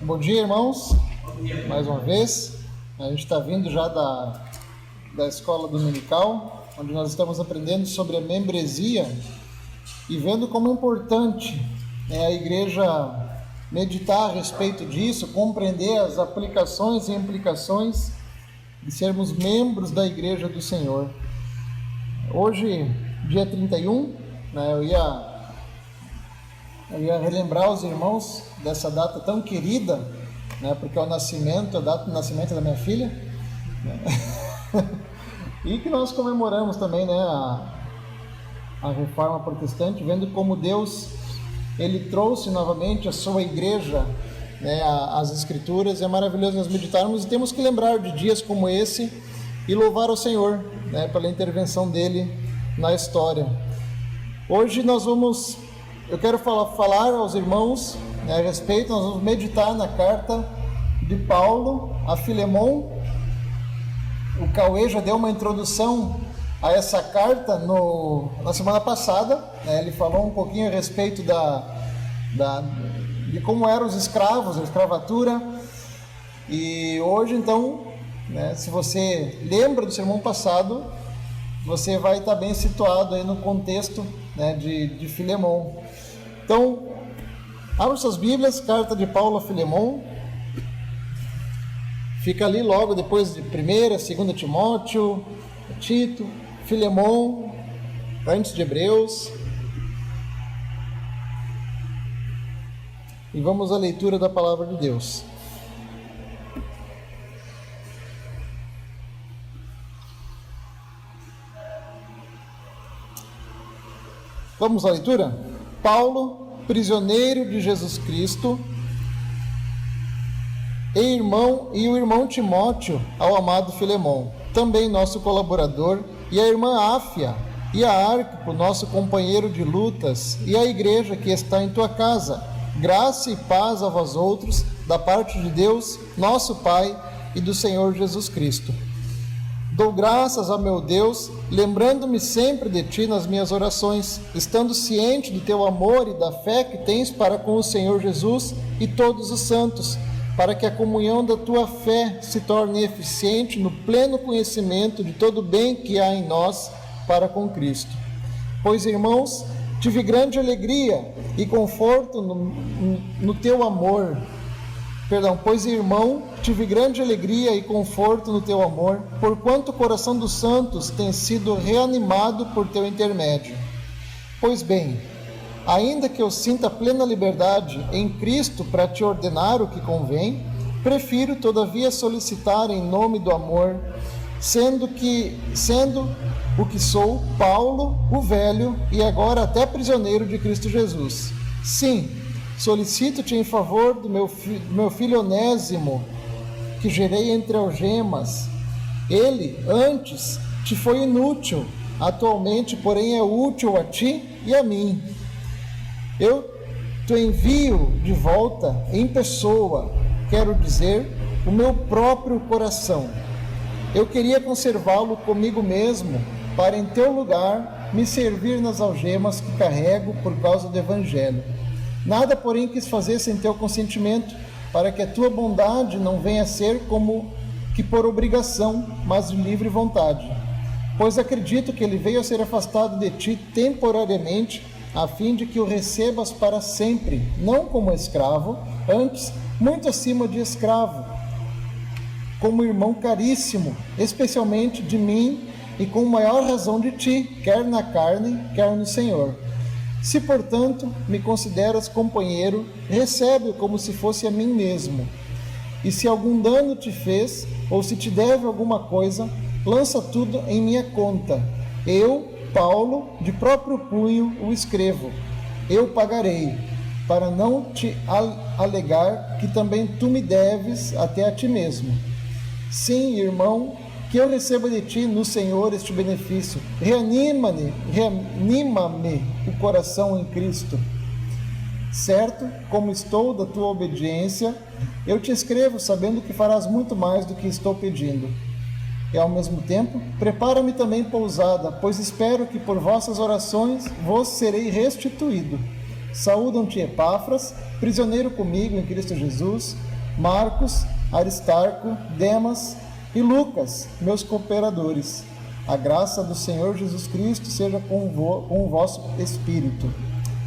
Bom dia, irmãos. Mais uma vez, a gente está vindo já da escola dominical, onde nós estamos aprendendo sobre a membresia e vendo como é importante a igreja meditar a respeito disso, compreender as aplicações e implicações de sermos membros da igreja do Senhor. Hoje, dia 31, eu ia relembrar os irmãos dessa data tão querida, porque é a data do nascimento da minha filha, e que nós comemoramos também a Reforma Protestante, vendo como Deus ele trouxe novamente a sua igreja, às Escrituras. É maravilhoso nós meditarmos e temos que lembrar de dias como esse e louvar ao Senhor pela intervenção dele na história. Hoje eu quero falar aos irmãos a respeito, nós vamos meditar na carta de Paulo a Filemon. O Cauê já deu uma introdução a essa carta na semana passada, ele falou um pouquinho a respeito de como eram os escravos, a escravatura, e hoje então, se você lembra do sermão passado, você vai estar bem situado aí no contexto de Filemon. Então, abra suas Bíblias, carta de Paulo a Filemon. Fica ali logo depois de 1ª, 2ª Timóteo, Tito, Filemon, antes de Hebreus. E vamos à leitura da palavra de Deus. Vamos à leitura? Paulo, prisioneiro de Jesus Cristo, e o irmão Timóteo ao amado Filemon, também nosso colaborador, e a irmã Áfia, e a Arquipo, nosso companheiro de lutas, e a igreja que está em tua casa. Graça e paz a vós outros, da parte de Deus, nosso Pai, e do Senhor Jesus Cristo. Dou graças ao meu Deus, lembrando-me sempre de ti nas minhas orações, estando ciente do teu amor e da fé que tens para com o Senhor Jesus e todos os santos, para que a comunhão da tua fé se torne eficiente no pleno conhecimento de todo o bem que há em nós para com Cristo. Pois, irmãos, tive grande alegria e conforto no teu amor. Tive grande alegria e conforto no teu amor, porquanto o coração dos santos tem sido reanimado por teu intermédio. Pois bem, ainda que eu sinta plena liberdade em Cristo para te ordenar o que convém, prefiro todavia solicitar em nome do amor, sendo o que sou, Paulo, o velho, e agora até prisioneiro de Cristo Jesus. Sim, solicito-te em favor do meu filho Onésimo, que gerei entre algemas. Ele, antes, te foi inútil, atualmente, porém, é útil a ti e a mim. Eu te envio de volta em pessoa, quero dizer, o meu próprio coração. Eu queria conservá-lo comigo mesmo, para em teu lugar me servir nas algemas que carrego por causa do Evangelho. Nada, porém, quis fazer sem teu consentimento, para que a tua bondade não venha a ser como que por obrigação, mas de livre vontade. Pois acredito que ele veio a ser afastado de ti temporariamente, a fim de que o recebas para sempre, não como escravo, antes, muito acima de escravo, como irmão caríssimo, especialmente de mim e com maior razão de ti, quer na carne, quer no Senhor. Se, portanto, me consideras companheiro, recebe-o como se fosse a mim mesmo. E se algum dano te fez, ou se te deve alguma coisa, lança tudo em minha conta. Eu, Paulo, de próprio punho o escrevo. Eu pagarei, para não te alegar que também tu me deves até a ti mesmo. Sim, irmão, que eu receba de ti no Senhor este benefício. Reanima-me o coração em Cristo. Certo, como estou da tua obediência, eu te escrevo sabendo que farás muito mais do que estou pedindo. E ao mesmo tempo, prepara-me também pousada, pois espero que por vossas orações vos serei restituído. Saúdam-te Epáfras, prisioneiro comigo em Cristo Jesus, Marcos, Aristarco, Demas e Lucas, meus cooperadores. A graça do Senhor Jesus Cristo seja com o vosso espírito.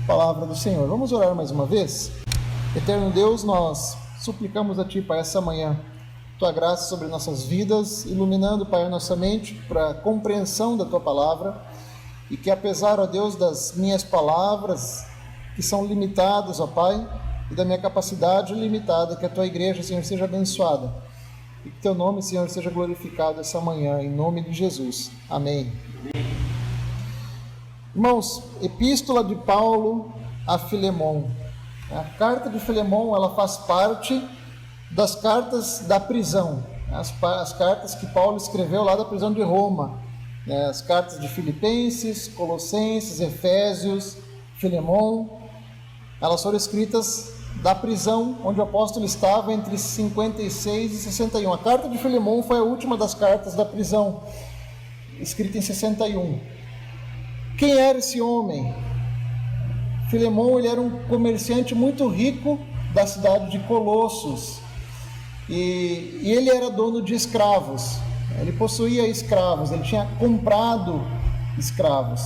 Palavra do Senhor. Vamos orar mais uma vez? Eterno Deus, nós suplicamos a Ti, Pai, essa manhã, Tua graça sobre nossas vidas, iluminando, Pai, a nossa mente para a compreensão da Tua palavra, e que apesar, ó Deus, das minhas palavras, que são limitadas, ó Pai, e da minha capacidade limitada, que a Tua igreja, Senhor, seja abençoada, e que Teu nome, Senhor, seja glorificado essa manhã, em nome de Jesus. Amém. Irmãos, Epístola de Paulo a Filemon. A carta de Filemon, ela faz parte das cartas da prisão, as cartas que Paulo escreveu lá da prisão de Roma, as cartas de Filipenses, Colossenses, Efésios, Filemon, elas foram escritas da prisão onde o apóstolo estava entre 56 e 61. A carta de Filemon foi a última das cartas da prisão, escrita em 61. Quem era esse homem? Filemon, ele era um comerciante muito rico da cidade de Colossos, e ele era dono de escravos. Ele possuía escravos, ele tinha comprado escravos.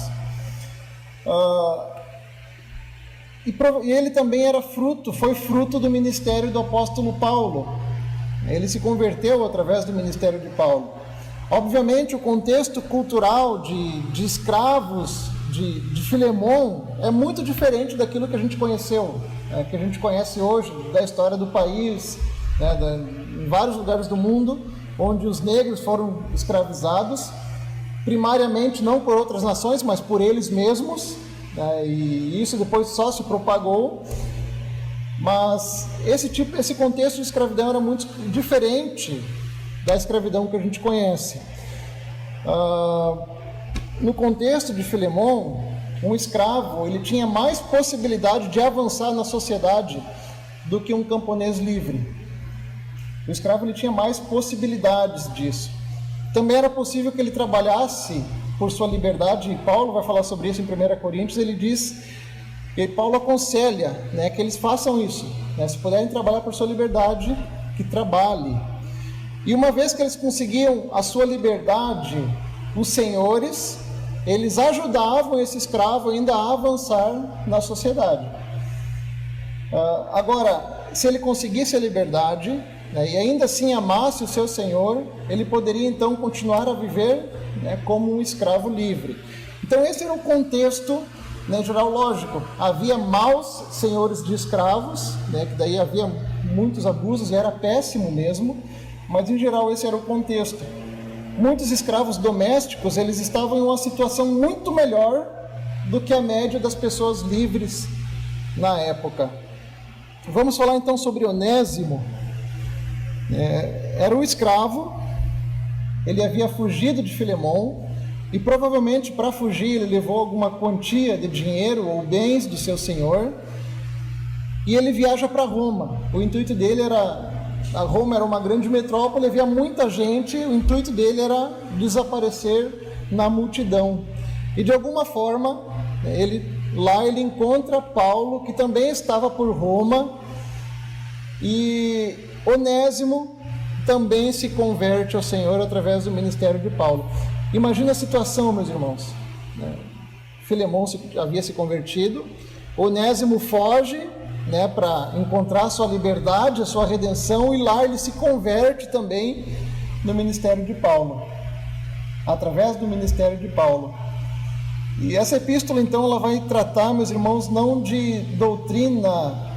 E ele também foi fruto do ministério do apóstolo Paulo. Ele se converteu através do ministério de Paulo. Obviamente, o contexto cultural de escravos de Filemon é muito diferente daquilo que a gente conheceu, que a gente conhece hoje, da história do país, em vários lugares do mundo, onde os negros foram escravizados, primariamente não por outras nações, mas por eles mesmos, e isso depois só se propagou. Mas esse contexto de escravidão era muito diferente da escravidão que a gente conhece. No contexto de Filemon, um escravo ele tinha mais possibilidade de avançar na sociedade do que um camponês livre. O escravo ele tinha mais possibilidades disso. Também era possível que ele trabalhasse por sua liberdade, e Paulo vai falar sobre isso em 1 Coríntios. Ele diz, e Paulo aconselha, que eles façam isso, se puderem trabalhar por sua liberdade, que trabalhe. E uma vez que eles conseguiam a sua liberdade, os senhores, eles ajudavam esse escravo ainda a avançar na sociedade. Agora, se ele conseguisse a liberdade, e ainda assim amasse o seu senhor, ele poderia então continuar a viver como um escravo livre. Então esse era o contexto, geral, lógico. Havia maus senhores de escravos, que daí havia muitos abusos e era péssimo mesmo, mas em geral esse era o contexto. Muitos escravos domésticos, eles estavam em uma situação muito melhor do que a média das pessoas livres na época. Vamos falar então sobre Onésimo. Era um escravo, ele havia fugido de Filemon, e provavelmente para fugir ele levou alguma quantia de dinheiro ou bens de seu senhor, e ele viaja para Roma. O intuito dele Roma era uma grande metrópole, havia muita gente, o intuito dele era desaparecer na multidão. E de alguma forma, ele encontra Paulo, que também estava por Roma, e Onésimo também se converte ao Senhor através do ministério de Paulo. Imagina a situação, meus irmãos. Filemon havia se convertido, Onésimo foge, para encontrar a sua liberdade, a sua redenção, e lá ele se converte também no ministério de Paulo, através do ministério de Paulo. E essa epístola, então, ela vai tratar, meus irmãos, não de doutrina,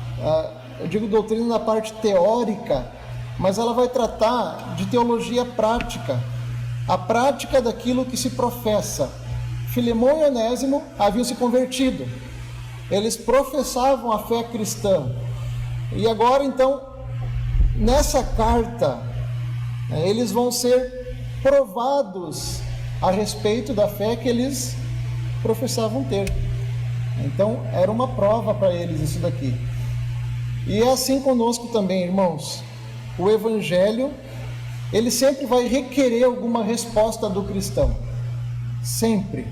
eu digo doutrina na parte teórica, mas ela vai tratar de teologia prática, a prática daquilo que se professa. Filemon e Onésimo haviam se convertido, eles professavam a fé cristã, e agora então, nessa carta, eles vão ser provados a respeito da fé que eles professavam ter. Então, era uma prova para eles isso daqui. E é assim conosco também, irmãos. O Evangelho, ele sempre vai requerer alguma resposta do cristão. Sempre.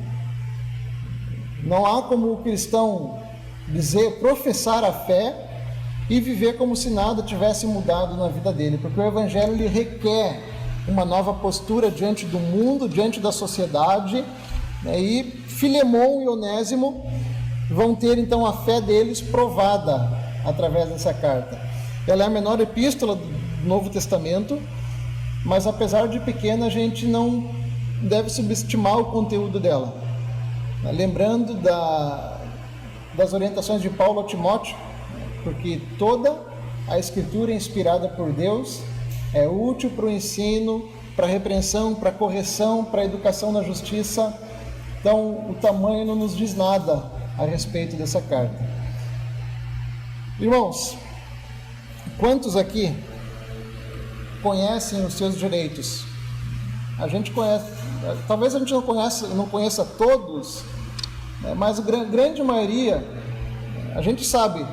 Não há como o cristão professar a fé e viver como se nada tivesse mudado na vida dele, porque o Evangelho ele requer uma nova postura diante do mundo, diante da sociedade, né? E Filemon e Onésimo vão ter então a fé deles provada através dessa carta. Ela é a menor epístola do Novo Testamento, mas apesar de pequena, a gente não deve subestimar o conteúdo dela. Lembrando das orientações de Paulo a Timóteo, porque toda a Escritura é inspirada por Deus, é útil para o ensino, para a repreensão, para a correção, para a educação na justiça. Então, o tamanho não nos diz nada a respeito dessa carta. Irmãos, quantos aqui conhecem os seus direitos? A gente conhece, talvez a gente não conheça todos, né, mas a grande maioria, a gente sabe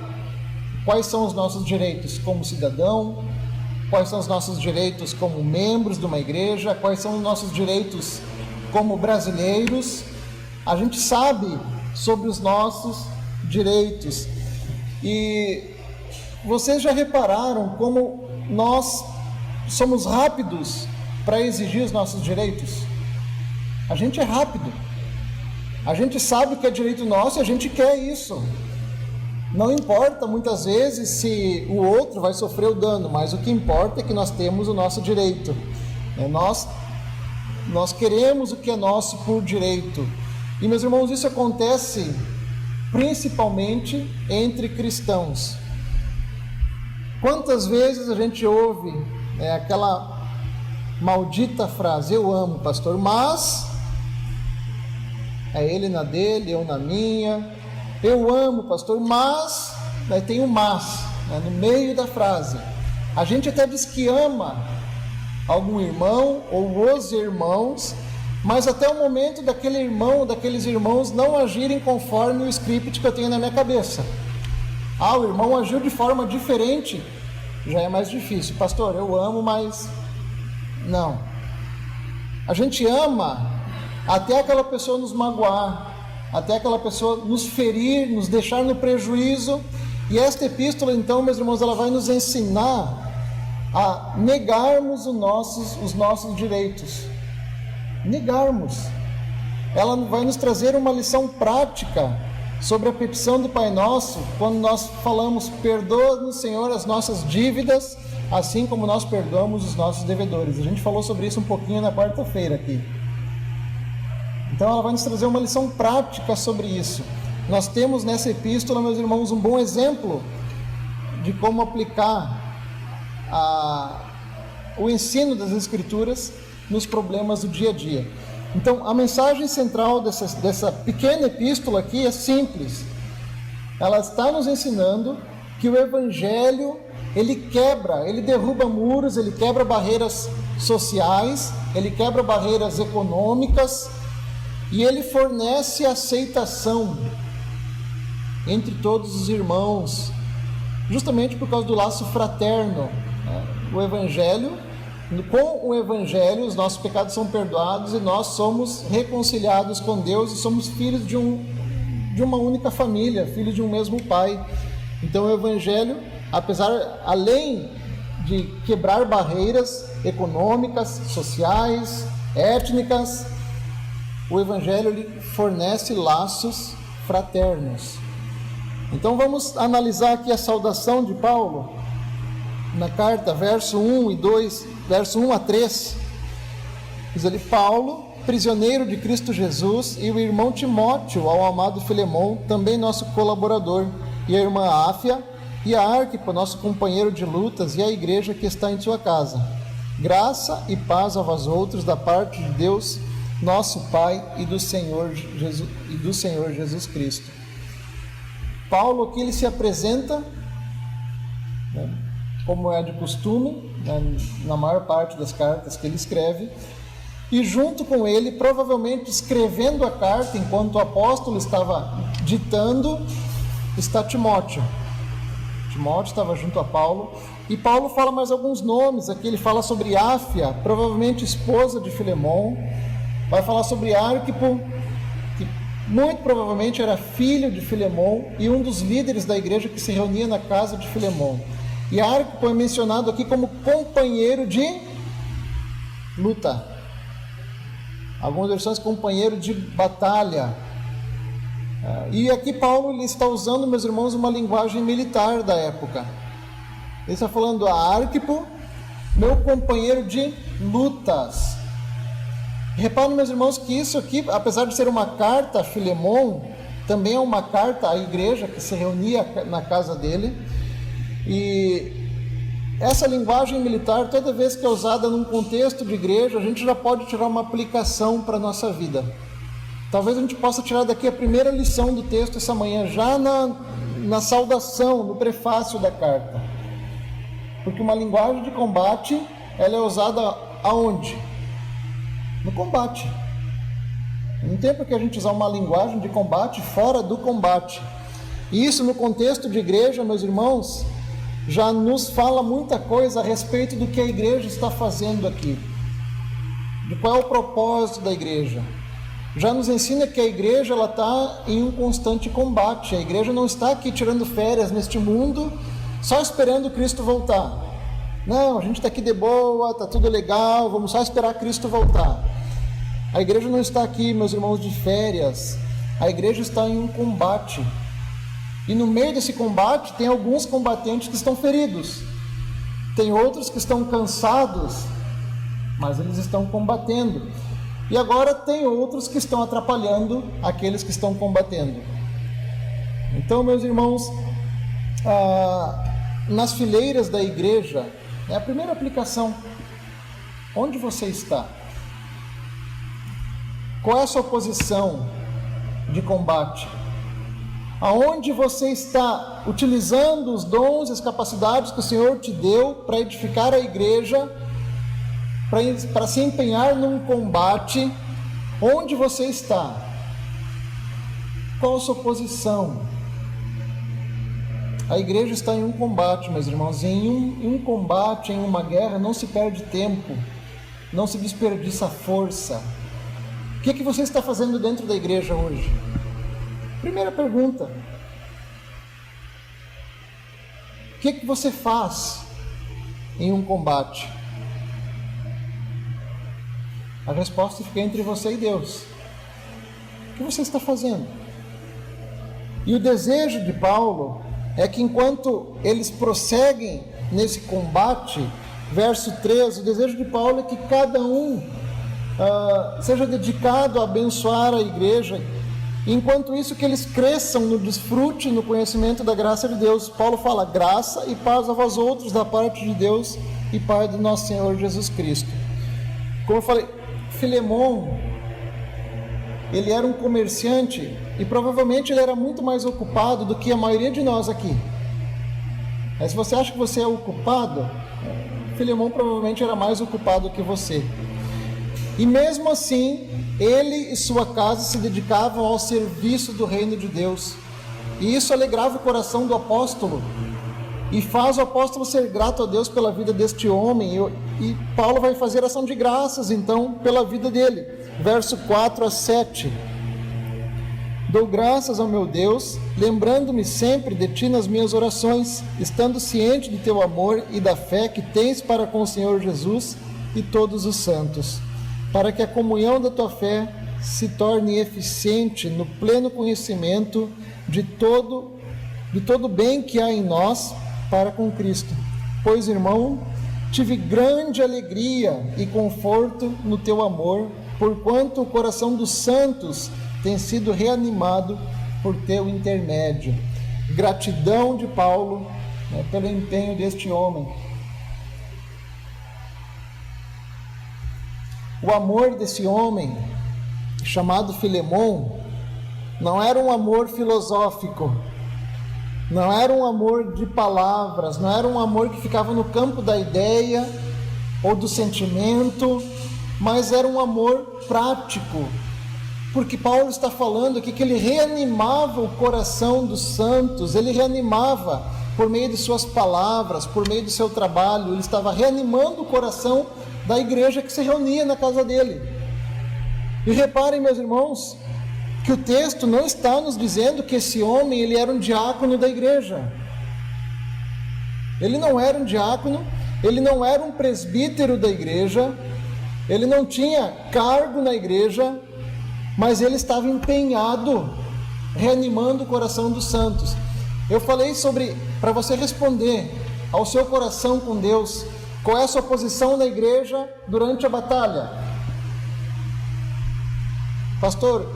quais são os nossos direitos como cidadão, quais são os nossos direitos como membros de uma igreja, quais são os nossos direitos como brasileiros. A gente sabe sobre os nossos direitos. E vocês já repararam como nós somos rápidos para exigir os nossos direitos? A gente é rápido. A gente sabe que é direito nosso e a gente quer isso. Não importa muitas vezes se o outro vai sofrer o dano, mas o que importa é que nós temos o nosso direito. Nós queremos o que é nosso por direito. E, meus irmãos, isso acontece principalmente entre cristãos. Quantas vezes a gente ouve aquela maldita frase: eu amo, pastor, mas é ele na dele, eu na minha. Eu amo, pastor, mas tem um mas no meio da frase. A gente até diz que ama algum irmão ou os irmãos, mas até o momento daquele irmão ou daqueles irmãos não agirem conforme o script que eu tenho na minha cabeça. O irmão agiu de forma diferente, já é mais difícil. Pastor, eu amo, mas não. A gente ama até aquela pessoa nos magoar, até aquela pessoa nos ferir, nos deixar no prejuízo. E esta epístola, então, meus irmãos, ela vai nos ensinar a negarmos os nossos direitos. Negarmos. Ela vai nos trazer uma lição prática sobre a petição do Pai Nosso, quando nós falamos: perdoa-nos, Senhor, as nossas dívidas, assim como nós perdoamos os nossos devedores. A gente falou sobre isso um pouquinho na quarta-feira aqui. Então ela vai nos trazer uma lição prática sobre isso. Nós temos nessa epístola, meus irmãos, um bom exemplo de como aplicar o ensino das Escrituras nos problemas do dia a dia. Então, a mensagem central dessa pequena epístola aqui é simples. Ela está nos ensinando que o Evangelho, ele derruba muros, ele quebra barreiras sociais, ele quebra barreiras econômicas, e ele fornece aceitação entre todos os irmãos, justamente por causa do laço fraterno. O Evangelho, com o Evangelho, os nossos pecados são perdoados e nós somos reconciliados com Deus e somos filhos de uma única família, filhos de um mesmo Pai. Então o Evangelho, além de quebrar barreiras econômicas, sociais, étnicas, o Evangelho ele fornece laços fraternos. Então vamos analisar aqui a saudação de Paulo na carta, verso 1 e 2, verso 1 a 3. Diz ali: Paulo, prisioneiro de Cristo Jesus, e o irmão Timóteo, ao amado Filemon, também nosso colaborador, e a irmã Áfia, e a Arquipo, nosso companheiro de lutas, e a igreja que está em sua casa. Graça e paz a vós outros, da parte de Deus, nosso Pai, e do Senhor Jesus Cristo. Paulo aqui ele se apresenta, como é de costume, na maior parte das cartas que ele escreve, e junto com ele, provavelmente escrevendo a carta, enquanto o apóstolo estava ditando, está Timóteo. Timóteo estava junto a Paulo, e Paulo fala mais alguns nomes aqui. Ele fala sobre Áfia, provavelmente esposa de Filemon, vai falar sobre Arquipo, que muito provavelmente era filho de Filemon e um dos líderes da igreja que se reunia na casa de Filemon. E Arquipo é mencionado aqui como companheiro de luta. Algumas versões, companheiro de batalha. E aqui Paulo ele está usando, meus irmãos, uma linguagem militar da época. Ele está falando a Arquipo, meu companheiro de lutas. Reparem, meus irmãos, que isso aqui, apesar de ser uma carta a Filemon, também é uma carta à igreja que se reunia na casa dele. E essa linguagem militar, toda vez que é usada num contexto de igreja, a gente já pode tirar uma aplicação para a nossa vida. Talvez a gente possa tirar daqui a primeira lição do texto essa manhã, já na saudação, no prefácio da carta. Porque uma linguagem de combate, ela é usada aonde? No combate. Não tem por que a gente usar uma linguagem de combate fora do combate. E isso no contexto de igreja, meus irmãos, já nos fala muita coisa a respeito do que a igreja está fazendo aqui. De qual é o propósito da igreja. Já nos ensina que a igreja ela está em um constante combate. A igreja não está aqui tirando férias neste mundo, só esperando Cristo voltar. Não, a gente está aqui de boa, está tudo legal, vamos só esperar Cristo voltar. A igreja não está aqui, meus irmãos, de férias. A igreja está em um combate. E no meio desse combate tem alguns combatentes que estão feridos. Tem outros que estão cansados, mas eles estão combatendo. E agora tem outros que estão atrapalhando aqueles que estão combatendo. Então, meus irmãos, nas fileiras da igreja, é a primeira aplicação. Onde você está? Qual é a sua posição de combate? Aonde você está utilizando os dons e as capacidades que o Senhor te deu para edificar a igreja, para se empenhar num combate? Onde você está? Qual a sua posição? A igreja está em um combate, meus irmãos. Em um combate, em uma guerra, não se perde tempo, não se desperdiça força. O que você está fazendo dentro da igreja hoje? Primeira pergunta. O que você faz em um combate? A resposta fica entre você e Deus. O que você está fazendo? E o desejo de Paulo é que enquanto eles prosseguem nesse combate, verso 13, o desejo de Paulo é que cada um seja dedicado a abençoar a igreja. Enquanto isso, que eles cresçam no desfrute, no conhecimento da graça de Deus. Paulo fala, graça e paz a vós outros da parte de Deus e Pai do nosso Senhor Jesus Cristo. Como eu falei, Filemon, ele era um comerciante e provavelmente ele era muito mais ocupado do que a maioria de nós aqui. Mas se você acha que você é ocupado, Filemon provavelmente era mais ocupado que você. E mesmo assim, ele e sua casa se dedicavam ao serviço do reino de Deus. E isso alegrava o coração do apóstolo. E faz o apóstolo ser grato a Deus pela vida deste homem. E Paulo vai fazer ação de graças, então, pela vida dele. Verso 4 a 7. Dou graças ao meu Deus, lembrando-me sempre de ti nas minhas orações, estando ciente do teu amor e da fé que tens para com o Senhor Jesus e todos os santos, para que a comunhão da tua fé se torne eficiente no pleno conhecimento de todo bem que há em nós para com Cristo. Pois, irmão, tive grande alegria e conforto no teu amor, porquanto o coração dos santos tem sido reanimado por teu intermédio. Gratidão de Paulo, pelo empenho deste homem. O amor desse homem, chamado Filemon, não era um amor filosófico, não era um amor de palavras, não era um amor que ficava no campo da ideia ou do sentimento, mas era um amor prático, porque Paulo está falando aqui que ele reanimava o coração dos santos, ele reanimava por meio de suas palavras, por meio do seu trabalho, ele estava reanimando o coração da igreja que se reunia na casa dele. E reparem, meus irmãos, que o texto não está nos dizendo que esse homem ele era um diácono da igreja. Ele não era um diácono, ele não era um presbítero da igreja, ele não tinha cargo na igreja, mas ele estava empenhado, reanimando o coração dos santos. Eu falei sobre, para você responder ao seu coração com Deus, qual é a sua posição na igreja durante a batalha. Pastor,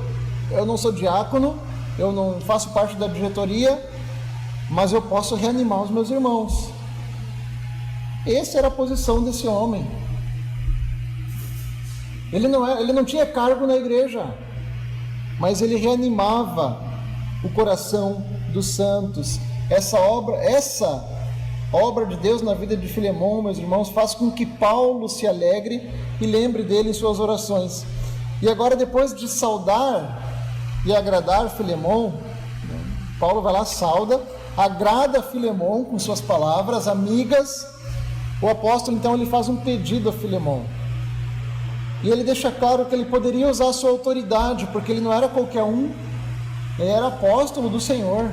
eu não sou diácono, eu não faço parte da diretoria, mas eu posso reanimar os meus irmãos. Essa era a posição desse homem. Ele não tinha cargo na igreja, mas ele reanimava o coração dos santos. Essa obra de Deus na vida de Filemão, meus irmãos, faz com que Paulo se alegre e lembre dele em suas orações. E agora, depois de saudar e agradar Filemão, Paulo vai lá, sauda, agrada Filemão com suas palavras amigas. O apóstolo, então, ele faz um pedido a Filemão. E ele deixa claro que ele poderia usar a sua autoridade, porque ele não era qualquer um, ele era apóstolo do Senhor.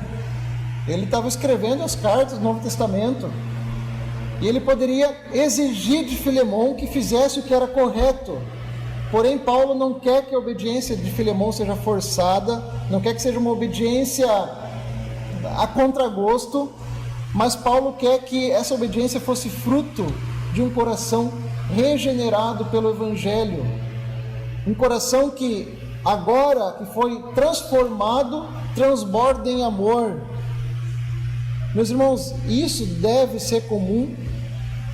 Ele estava escrevendo as cartas do Novo Testamento. E ele poderia exigir de Filemão que fizesse o que era correto. Porém, Paulo não quer que a obediência de Filemão seja forçada, não quer que seja uma obediência a contragosto, mas Paulo quer que essa obediência fosse fruto de um coração regenerado pelo Evangelho. Um coração que, agora que foi transformado, transborda em amor. Meus irmãos, isso deve ser comum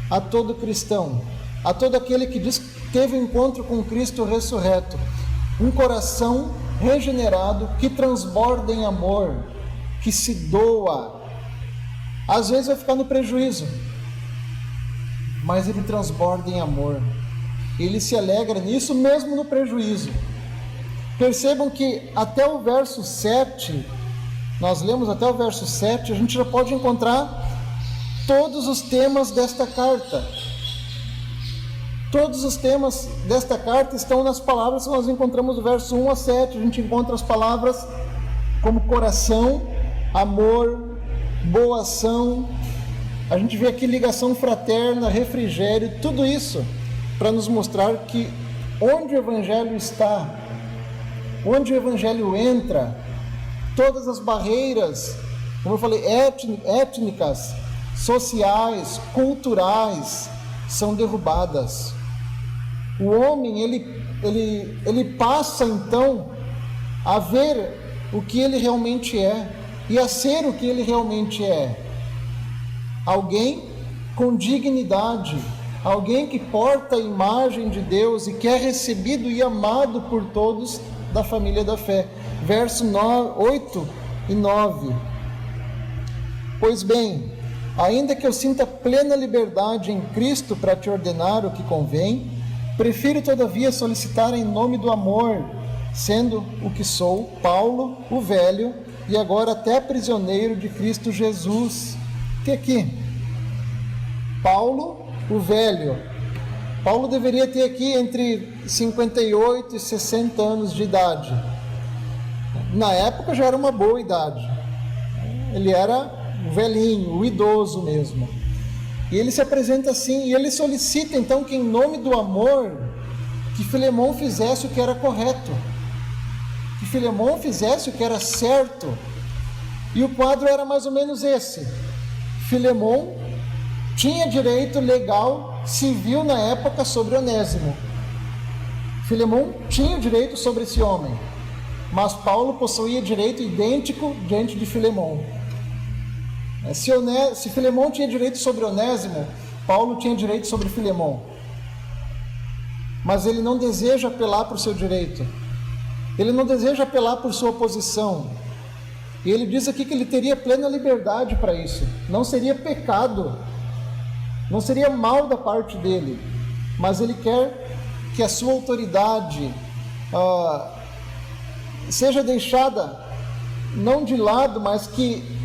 a todo cristão, a todo aquele que diz que teve um encontro com Cristo ressurreto. Um coração regenerado que transborda em amor, que se doa. Às vezes vai ficar no prejuízo, mas ele transborda em amor. Ele se alegra nisso mesmo no prejuízo. Percebam que até o verso 7, nós lemos até o verso 7, a gente já pode encontrar todos os temas desta carta. Todos os temas desta carta estão nas palavras que nós encontramos do verso 1 a 7. A gente encontra as palavras como coração, amor, boa ação. A gente vê aqui ligação fraterna, refrigério, tudo isso para nos mostrar que onde o Evangelho está, onde o Evangelho entra, todas as barreiras, como eu falei, étnicas, sociais, culturais, são derrubadas. O homem, ele passa então a ver o que ele realmente é e a ser o que ele realmente é. Alguém com dignidade, alguém que porta a imagem de Deus e que é recebido e amado por todos da família da fé. Verso 8 e 9. Pois bem, ainda que eu sinta plena liberdade em Cristo para te ordenar o que convém, prefiro todavia solicitar em nome do amor, sendo o que sou, Paulo, o velho, e agora até prisioneiro de Cristo Jesus. Que aqui? Paulo, o velho. Paulo deveria ter aqui entre 58 e 60 anos de idade. Na época já era uma boa idade. Ele era o velhinho, o idoso mesmo. E ele se apresenta assim, e ele solicita então que em nome do amor, que Filemão fizesse o que era correto, que Filemão fizesse o que era certo. E o quadro era mais ou menos esse. Filemão tinha direito legal, civil na época sobre Onésimo. Filemão tinha o direito sobre esse homem, mas Paulo possuía direito idêntico diante de Filemão. Se Filemão tinha direito sobre Onésimo, Paulo tinha direito sobre Filemão. Mas ele não deseja apelar por seu direito. Ele não deseja apelar por sua posição. E ele diz aqui que ele teria plena liberdade para isso. Não seria pecado, não seria mal da parte dele. Mas ele quer que a sua autoridade seja deixada não de lado, mas que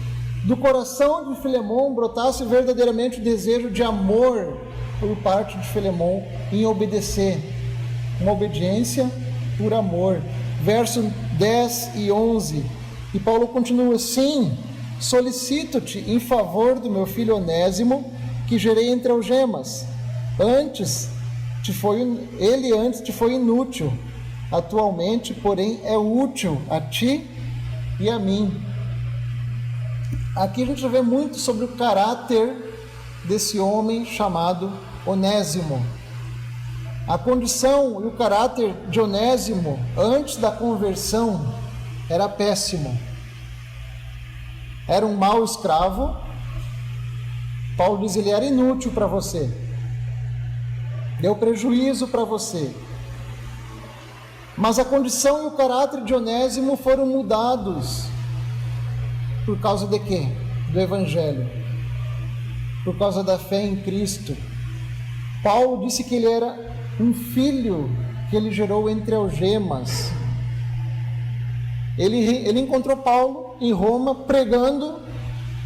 do coração de Filemão brotasse verdadeiramente o desejo de amor por parte de Filemão em obedecer, uma obediência por amor. verso 10 e 11. E Paulo continua: sim, solicito-te em favor do meu filho Onésimo, que gerei entre algemas. Antes te foi inútil, atualmente, porém, é útil a ti e a mim. Aqui a gente vê muito sobre o caráter desse homem chamado Onésimo. A condição e o caráter de Onésimo antes da conversão era péssimo. Era um mau escravo. Paulo diz: ele era inútil para você, deu prejuízo para você. Mas a condição e o caráter de Onésimo foram mudados. Por causa de quê? Do Evangelho. Por causa da fé em Cristo. Paulo disse que ele era um filho que ele gerou entre algemas. Ele encontrou Paulo em Roma pregando.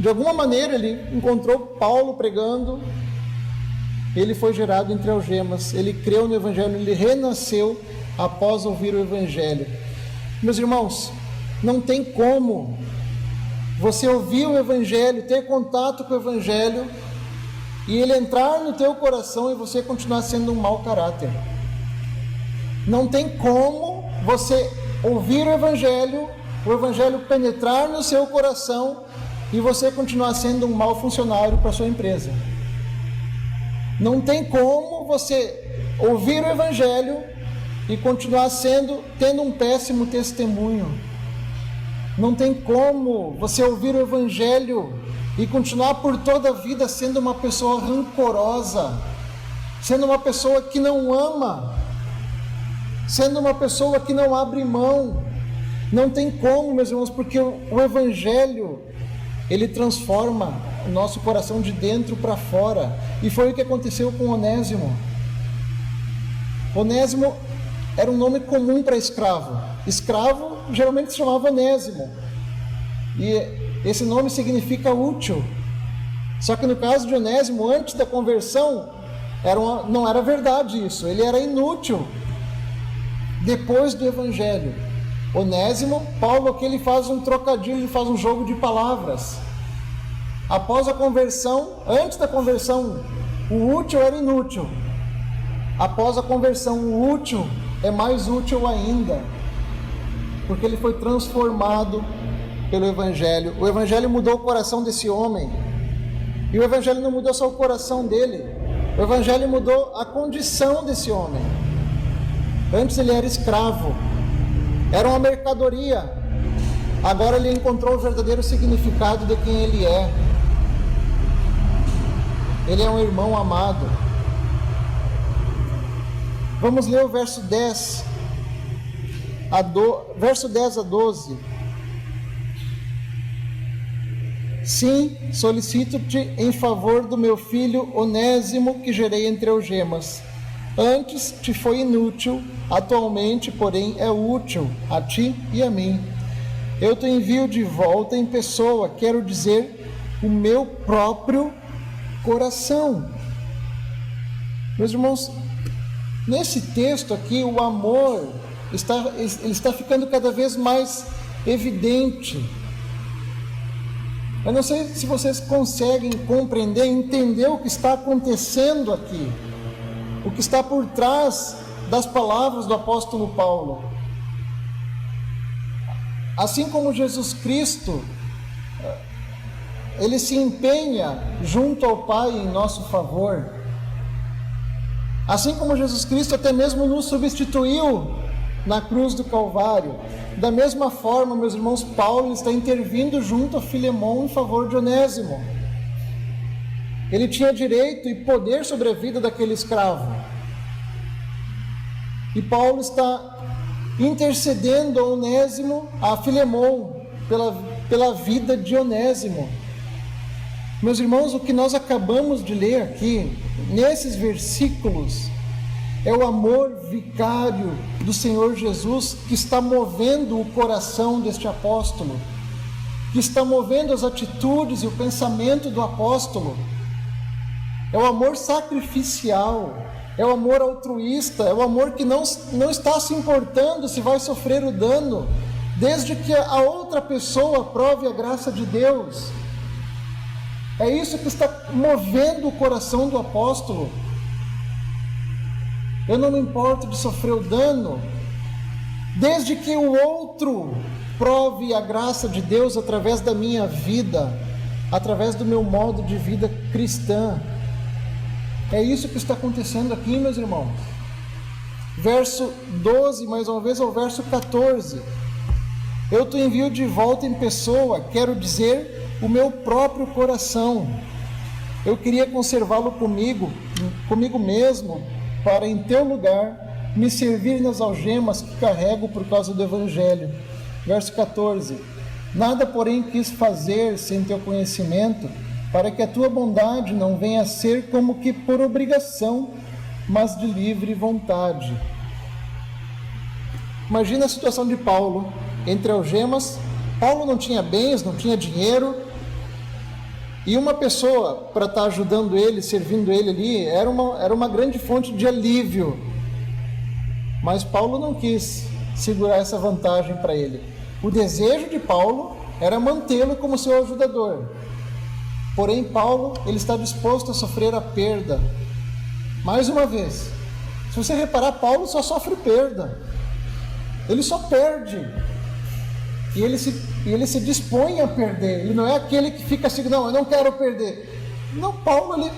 De alguma maneira ele encontrou Paulo pregando. Ele foi gerado entre algemas. Ele creu no Evangelho, ele renasceu após ouvir o Evangelho. Meus irmãos, não tem como você ouvir o Evangelho, ter contato com o Evangelho e ele entrar no teu coração e você continuar sendo um mau caráter. Não tem como você ouvir o Evangelho penetrar no seu coração e você continuar sendo um mau funcionário para a sua empresa. Não tem como você ouvir o Evangelho e continuar tendo um péssimo testemunho. Não tem como você ouvir o Evangelho e continuar por toda a vida sendo uma pessoa rancorosa, sendo uma pessoa que não ama, sendo uma pessoa que não abre mão. Não tem como, meus irmãos, porque o Evangelho, ele transforma o nosso coração de dentro para fora. E foi o que aconteceu com Onésimo. Onésimo era um nome comum para escravo. Escravo geralmente se chamava Onésimo. E esse nome significa útil. Só que no caso de Onésimo, antes da conversão, não era verdade isso. Ele era inútil. Depois do Evangelho, Onésimo, Paulo aqui ele faz um trocadilho, ele faz um jogo de palavras. Após a conversão, antes da conversão, o útil era inútil. Após a conversão, o útil é mais útil ainda, porque ele foi transformado pelo Evangelho. O Evangelho mudou o coração desse homem. E o Evangelho não mudou só o coração dele, o Evangelho mudou a condição desse homem. Antes ele era escravo, era uma mercadoria. Agora ele encontrou o verdadeiro significado de quem ele é. Ele é um irmão amado. Vamos ler o verso 10 a 12. Sim, solicito-te em favor do meu filho Onésimo, que gerei entre algemas. Antes te foi inútil, atualmente, porém, é útil a ti e a mim. Eu te envio de volta em pessoa, quero dizer, o meu próprio coração. Meus irmãos, nesse texto aqui, o amor está ficando cada vez mais evidente. Eu não sei se vocês conseguem compreender, entender o que está acontecendo aqui, o que está por trás das palavras do apóstolo Paulo. Assim como Jesus Cristo, ele se empenha junto ao Pai em nosso favor. Assim como Jesus Cristo até mesmo nos substituiu na cruz do Calvário, da mesma forma, meus irmãos, Paulo está intervindo junto a Filemão em favor de Onésimo. Ele tinha direito e poder sobre a vida daquele escravo. E Paulo está intercedendo a Onésimo, a Filemão, pela vida de Onésimo. Meus irmãos, o que nós acabamos de ler aqui, nesses versículos, é o amor vicário do Senhor Jesus que está movendo o coração deste apóstolo, que está movendo as atitudes e o pensamento do apóstolo. É o amor sacrificial, é o amor altruísta, é o amor que não está se importando se vai sofrer o dano, desde que a outra pessoa prove a graça de Deus. É isso que está movendo o coração do apóstolo. Eu não me importo de sofrer o dano, desde que o outro prove a graça de Deus através da minha vida, através do meu modo de vida cristã. É isso que está acontecendo aqui, meus irmãos. Verso 12, mais uma vez, ao verso 14. Eu te envio de volta em pessoa, quero dizer, o meu próprio coração. Eu queria conservá-lo comigo mesmo, para em teu lugar me servir nas algemas que carrego por causa do Evangelho. Verso 14. Nada, porém, quis fazer sem teu conhecimento, para que a tua bondade não venha a ser como que por obrigação, mas de livre vontade. Imagina a situação de Paulo, entre algemas. Paulo não tinha bens, não tinha dinheiro, e uma pessoa para estar ajudando ele, servindo ele ali, era uma grande fonte de alívio. Mas Paulo não quis segurar essa vantagem para ele. O desejo de Paulo era mantê-lo como seu ajudador. Porém, Paulo, ele está disposto a sofrer a perda. Mais uma vez, se você reparar, Paulo só sofre perda. Ele só perde. E ele se dispõe a perder. Ele não é aquele que fica assim, não, eu não quero perder. Não, Paulo,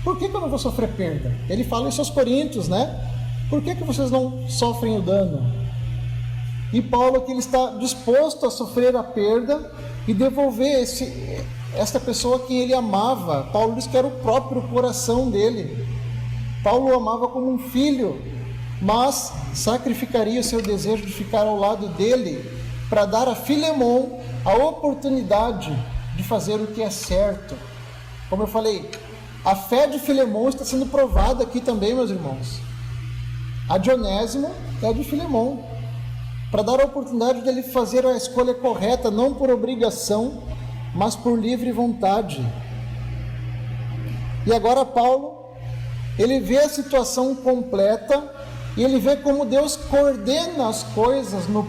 por que eu não vou sofrer perda? Ele fala isso aos Coríntios, né? Por que vocês não sofrem o dano? E Paulo aqui, ele está disposto a sofrer a perda e devolver esta pessoa que ele amava. Paulo diz que era o próprio coração dele. Paulo o amava como um filho, mas sacrificaria o seu desejo de ficar ao lado dele para dar a Filemon a oportunidade de fazer o que é certo. Como eu falei, a fé de Filemon está sendo provada aqui também, meus irmãos. A de Onésimo é a de Filemon, para dar a oportunidade dele fazer a escolha correta, não por obrigação, mas por livre vontade. E agora Paulo, ele vê a situação completa e ele vê como Deus coordena as coisas no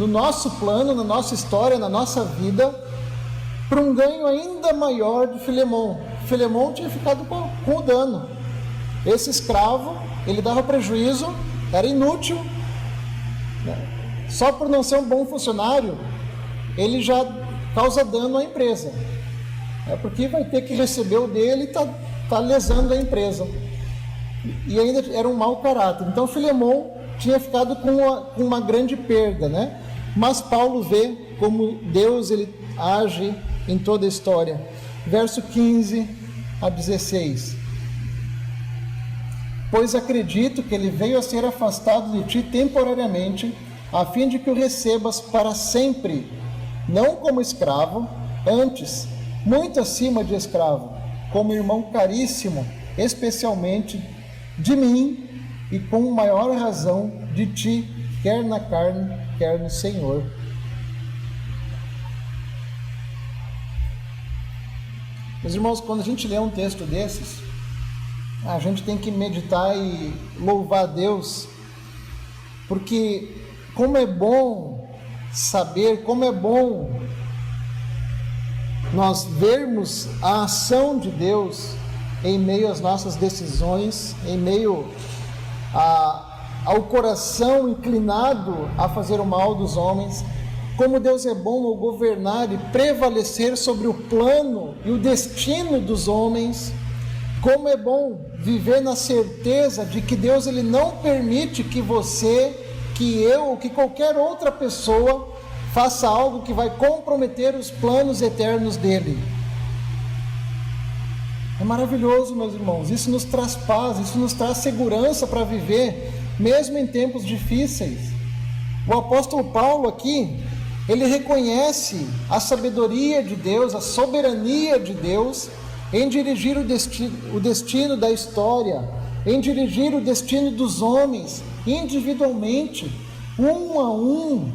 nosso plano, na nossa história, na nossa vida, para um ganho ainda maior de Filemon. Filemon tinha ficado com o dano. Esse escravo, ele dava prejuízo, era inútil, né? Só por não ser um bom funcionário, ele já causa dano à empresa. É porque vai ter que receber o dele e está lesando a empresa. E ainda era um mau caráter. Então Filemon tinha ficado com uma grande perda, né? Mas Paulo vê como Deus ele age em toda a história. Verso 15 a 16. Pois acredito que ele veio a ser afastado de ti temporariamente, a fim de que o recebas para sempre, não como escravo, antes, muito acima de escravo, como irmão caríssimo, especialmente de mim, e com maior razão de ti, quer na carne, quer no Senhor. Meus irmãos, quando a gente lê um texto desses, a gente tem que meditar e louvar a Deus, porque como é bom saber, como é bom nós vermos a ação de Deus em meio às nossas decisões, em meio ao coração inclinado a fazer o mal dos homens, como Deus é bom ao governar e prevalecer sobre o plano e o destino dos homens, como é bom viver na certeza de que Deus ele não permite que você, que eu ou que qualquer outra pessoa faça algo que vai comprometer os planos eternos dele. É maravilhoso, meus irmãos, isso nos traz paz, isso nos traz segurança para viver, mesmo em tempos difíceis. O apóstolo Paulo aqui, ele reconhece a sabedoria de Deus, a soberania de Deus, em dirigir o destino da história, em dirigir o destino dos homens, individualmente, um a um,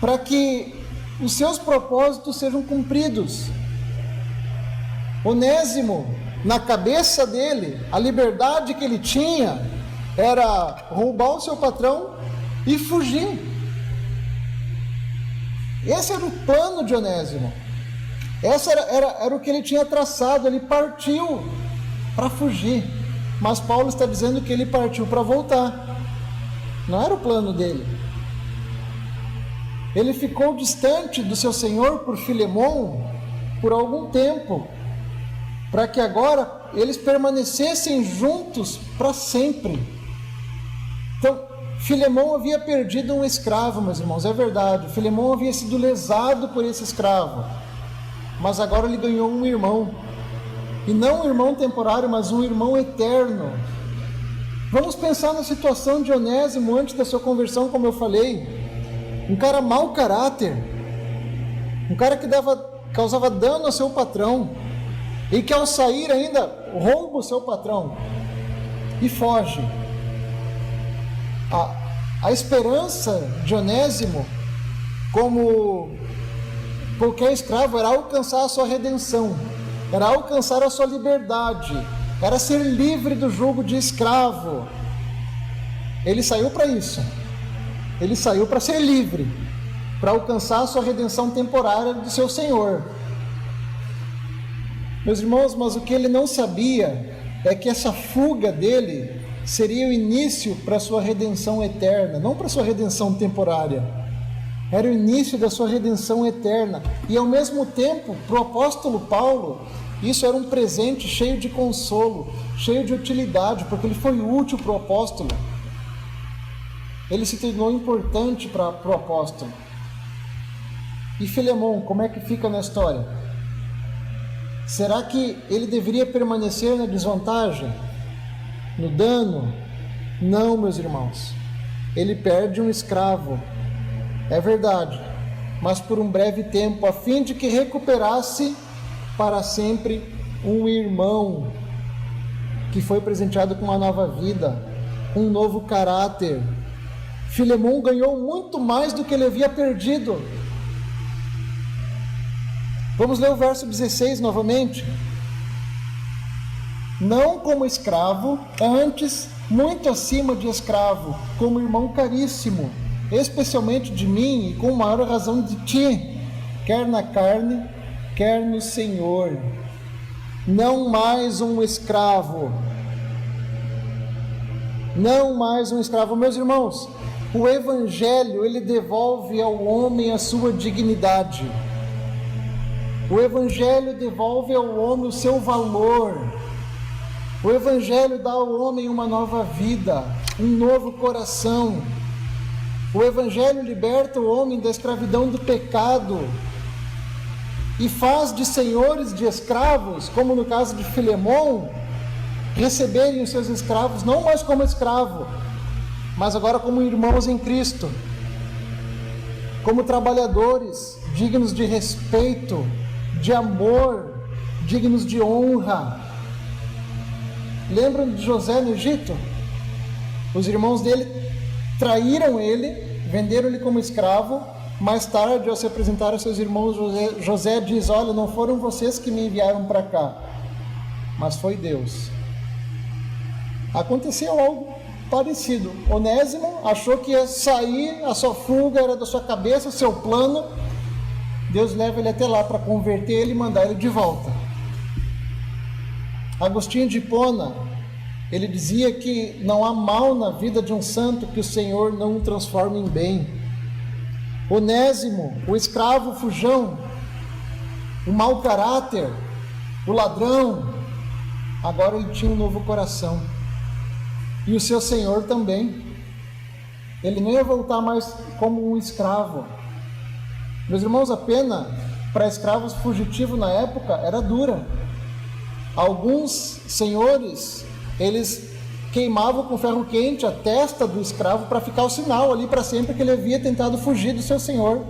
para que os seus propósitos sejam cumpridos. Onésimo, Na cabeça dele, a liberdade que ele tinha era roubar o seu patrão e fugir. Esse era o plano de Onésimo. Esse era o que ele tinha traçado. Ele partiu para fugir. Mas Paulo está dizendo que ele partiu para voltar. Não era o plano dele. Ele ficou distante do seu senhor por Filemon por algum tempo, para que agora eles permanecessem juntos para sempre. Então, Filemon havia perdido um escravo, meus irmãos, é verdade. Filemon havia sido lesado por esse escravo, mas agora ele ganhou um irmão, e não um irmão temporário, mas um irmão eterno. Vamos pensar na situação de Onésimo antes da sua conversão, como eu falei. Um cara mau caráter, um cara que causava dano ao seu patrão, e que ao sair ainda rouba o seu patrão e foge. A esperança de Onésimo, como qualquer escravo, era alcançar a sua redenção, era alcançar a sua liberdade, era ser livre do jugo de escravo. Ele saiu para isso. Ele saiu para ser livre, para alcançar a sua redenção temporária do seu Senhor. Meus irmãos, mas o que ele não sabia é que essa fuga dele seria o início para a sua redenção eterna, não para a sua redenção temporária. Era o início da sua redenção eterna. E ao mesmo tempo, para o apóstolo Paulo, isso era um presente cheio de consolo, cheio de utilidade, porque ele foi útil para o apóstolo. Ele se tornou importante para o apóstolo. E Filemon, como é que fica na história? Será que ele deveria permanecer na desvantagem? No dano? Não, meus irmãos. Ele perde um escravo, é verdade, mas por um breve tempo, a fim de que recuperasse para sempre um irmão que foi presenteado com uma nova vida, um novo caráter. Filemon ganhou muito mais do que ele havia perdido. Vamos ler o verso 16 novamente. Não como escravo, antes muito acima de escravo, como irmão caríssimo, especialmente de mim e com maior razão de ti, quer na carne, quer no Senhor. Não mais um escravo. Não mais um escravo. Meus irmãos, o Evangelho, ele devolve ao homem a sua dignidade. O Evangelho devolve ao homem o seu valor. O Evangelho dá ao homem uma nova vida, um novo coração. O Evangelho liberta o homem da escravidão do pecado e faz de senhores de escravos, como no caso de Filemon, receberem os seus escravos não mais como escravo, mas agora como irmãos em Cristo, como trabalhadores dignos de respeito, de amor, dignos de honra. Lembram de José no Egito? Os irmãos dele traíram ele, venderam ele como escravo. Mais tarde, ao se apresentar aos seus irmãos, José diz: olha, não foram vocês que me enviaram para cá, mas foi Deus. Aconteceu algo parecido. Onésimo achou que ia sair, a sua fuga era da sua cabeça, o seu plano. Deus leva ele até lá para converter ele e mandar ele de volta. Agostinho de Hipona, ele dizia que não há mal na vida de um santo que o Senhor não o transforme em bem. Onésimo, o escravo fujão, o mau caráter, o ladrão, agora ele tinha um novo coração. E o seu Senhor também. Ele não ia voltar mais como um escravo. Meus irmãos, a pena para escravos fugitivos na época era dura. Alguns senhores, eles queimavam com ferro quente a testa do escravo para ficar o sinal ali para sempre que ele havia tentado fugir do seu senhor.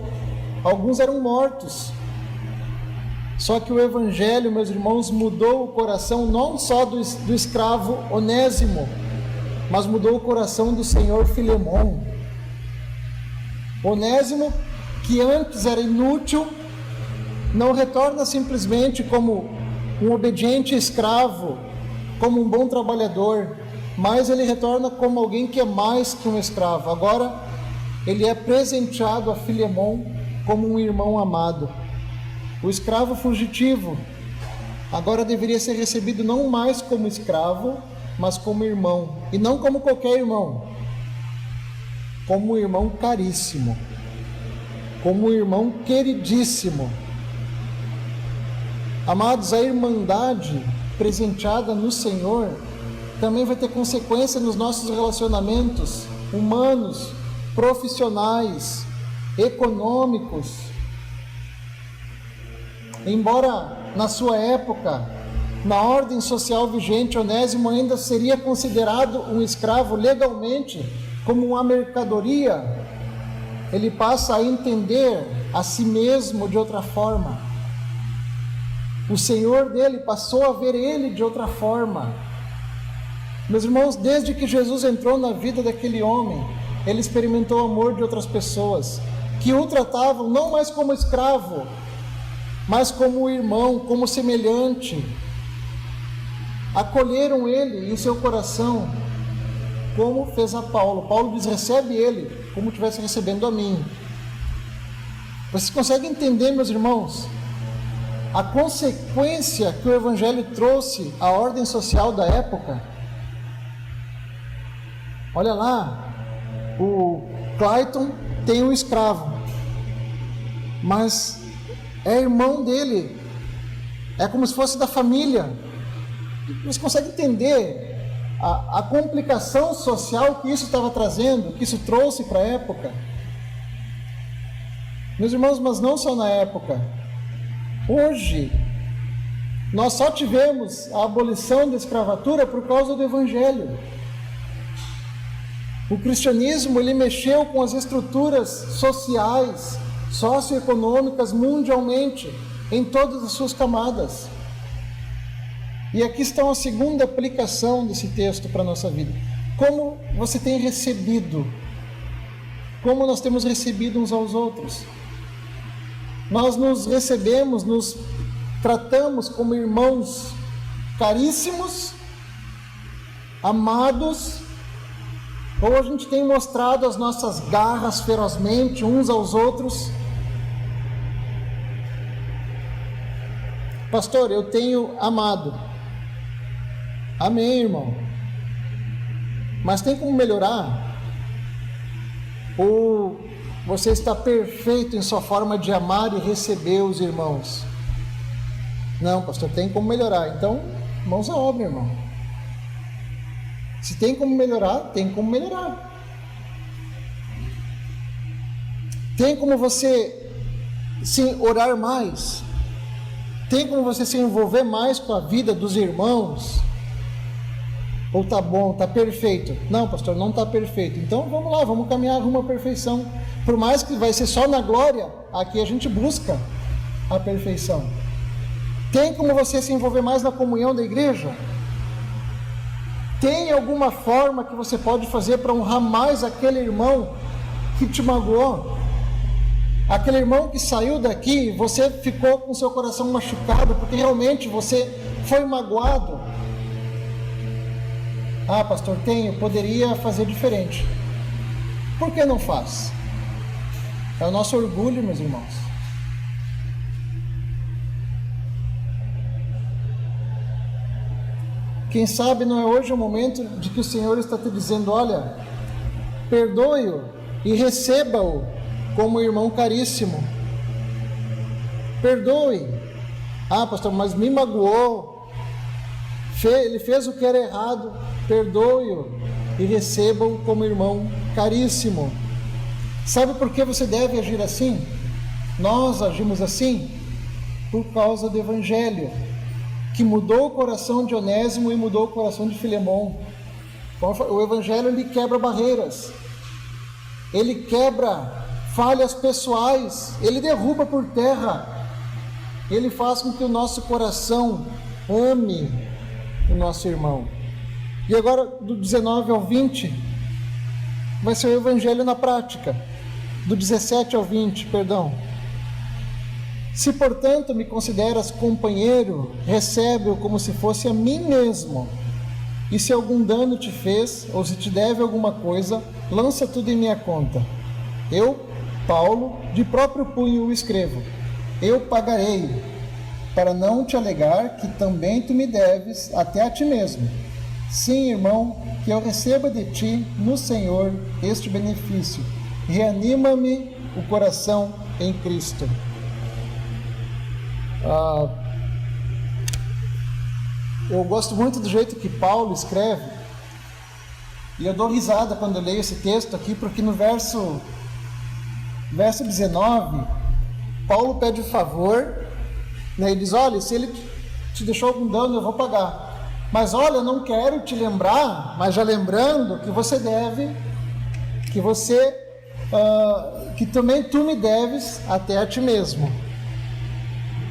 Alguns eram mortos. Só que o Evangelho, meus irmãos, mudou o coração não só do escravo Onésimo, mas mudou o coração do senhor Filemon. Onésimo, que antes era inútil, não retorna simplesmente como um obediente escravo, como um bom trabalhador, mas ele retorna como alguém que é mais que um escravo. Agora, ele é presenteado a Filemon como um irmão amado. O escravo fugitivo agora deveria ser recebido não mais como escravo, mas como irmão, e não como qualquer irmão, como um irmão caríssimo, como um irmão queridíssimo. Amados, a irmandade presenteada no Senhor também vai ter consequência nos nossos relacionamentos humanos, profissionais, econômicos. Embora na sua época, na ordem social vigente, Onésimo ainda seria considerado um escravo legalmente, como uma mercadoria, ele passa a entender a si mesmo de outra forma. O Senhor dele passou a ver ele de outra forma. Meus irmãos, desde que Jesus entrou na vida daquele homem, ele experimentou o amor de outras pessoas, que o tratavam não mais como escravo, mas como irmão, como semelhante. Acolheram ele em seu coração, como fez a Paulo. Paulo diz: recebe ele como estivesse recebendo a mim. Vocês conseguem entender, meus irmãos, a consequência que o Evangelho trouxe à ordem social da época? Olha lá, o Clayton tem um escravo, mas é irmão dele, é como se fosse da família. Vocês conseguem entender a complicação social que isso estava trazendo, que isso trouxe para a época? Meus irmãos, mas não só na época. Hoje, nós só tivemos a abolição da escravatura por causa do Evangelho. O cristianismo, ele mexeu com as estruturas sociais, socioeconômicas, mundialmente, em todas as suas camadas. E aqui está a segunda aplicação desse texto para a nossa vida. Como você tem recebido? Como nós temos recebido uns aos outros? Nós nos recebemos, nos tratamos como irmãos caríssimos, amados, ou a gente tem mostrado as nossas garras ferozmente uns aos outros? Pastor, eu tenho amado. Amém, irmão. Mas tem como melhorar? Ou você está perfeito em sua forma de amar e receber os irmãos? Não, pastor, tem como melhorar. Então, mãos à obra, irmão. Se tem como melhorar, tem como melhorar. Tem como você se orar mais? Tem como você se envolver mais com a vida dos irmãos? Ou tá bom, tá perfeito? Não, pastor, não tá perfeito. Então vamos lá, vamos caminhar rumo à perfeição. Por mais que vai ser só na glória, aqui a gente busca a perfeição. Tem como você se envolver mais na comunhão da igreja? Tem alguma forma que você pode fazer para honrar mais aquele irmão que te magoou? Aquele irmão que saiu daqui, você ficou com seu coração machucado, porque realmente você foi magoado. Ah, pastor, poderia fazer diferente. Por que não faz? É o nosso orgulho, meus irmãos. Quem sabe não é hoje o momento de que o Senhor está te dizendo: olha, perdoe-o e receba-o como irmão caríssimo. Perdoe. Ah, pastor, mas me magoou. Ele fez o que era errado. Perdoe-o e receba-o como irmão caríssimo. Sabe por que você deve agir assim? Nós agimos assim por causa do Evangelho, que mudou o coração de Onésimo e mudou o coração de Filemon. O Evangelho, ele quebra barreiras, ele quebra falhas pessoais, ele derruba por terra, ele faz com que o nosso coração ame o nosso irmão. E agora, do 19 ao 20, vai ser o Evangelho na prática. Do 17 ao 20, perdão. Se, portanto, me consideras companheiro, recebe-o como se fosse a mim mesmo. E se algum dano te fez, ou se te deve alguma coisa, lança tudo em minha conta. Eu, Paulo, de próprio punho o escrevo. Eu pagarei, para não te alegar que também tu me deves até a ti mesmo. Sim, irmão, que eu receba de ti, no Senhor, este benefício. Reanima-me o coração em Cristo. Eu gosto muito do jeito que Paulo escreve, e eu dou risada quando eu leio esse texto aqui, porque no verso 19, Paulo pede o favor, né? Ele diz, olha, se ele te deixou algum dano, eu vou pagar. Mas olha, eu não quero te lembrar, mas já lembrando que você deve, que também tu me deves até a ti mesmo.